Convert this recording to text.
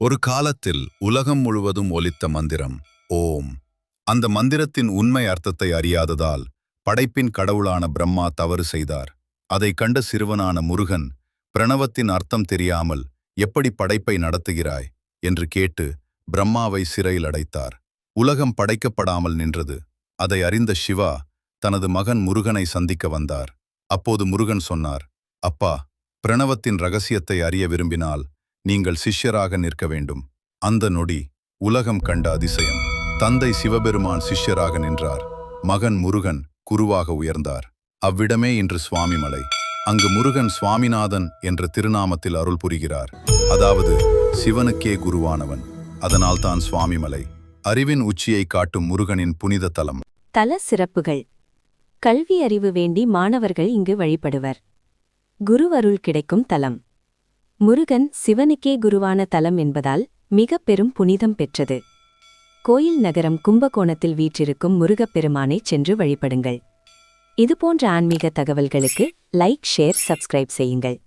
ஒரு காலத்தில் உலகம் முழுவதும் ஒலித்த மந்திரம் ஓம். அந்த மந்திரத்தின் உண்மை அர்த்தத்தை அறியாததால் படைப்பின் கடவுளான பிரம்மா தவறு செய்தார். அதை கண்ட சிறுவனான முருகன், பிரணவத்தின் அர்த்தம் தெரியாமல் எப்படி படைப்பை நடத்துகிறாய் என்று கேட்டு பிரம்மாவை சிறையில் அடைத்தார். உலகம் படைக்கப்படாமல் நின்றது. அதை அறிந்த சிவா தனது மகன் முருகனை சந்திக்க வந்தார். அப்போது முருகன் சொன்னார், அப்பா, பிரணவத்தின் ரகசியத்தை அறிய விரும்பினால் நீங்கள் சிஷ்யராக நிற்க வேண்டும். அந்த நொடி உலகம் கண்ட அதிசயம். தந்தை சிவபெருமான் சிஷ்யராக நின்றார். மகன் முருகன் குருவாக உயர்ந்தார். அவ்விடமே இன்று சுவாமிமலை. அங்கு முருகன் சுவாமிநாதன் என்ற திருநாமத்தில் அருள் புரிகிறார். அதாவது சிவனுக்கே குருவானவன். அதனால்தான் சுவாமிமலை. அறிவின் உச்சியை காட்டும் முருகனின் புனித தலம். தல சிறப்புகள். கல்வி அறிவு வேண்டி மாணவர்கள் இங்கு வழிபடுவர். குருவருள் கிடைக்கும் தலம். முருகன் சிவனுக்கே குருவான தலம் என்பதால் மிக பெரும் புனிதம் பெற்றது. கோயில் நகரம் கும்பகோணத்தில் வீற்றிருக்கும் முருகப்பெருமானைச் சென்று வழிபடுங்கள். இதுபோன்ற ஆன்மீக தகவல்களுக்கு லைக், ஷேர், சப்ஸ்கிரைப் செய்யுங்கள்.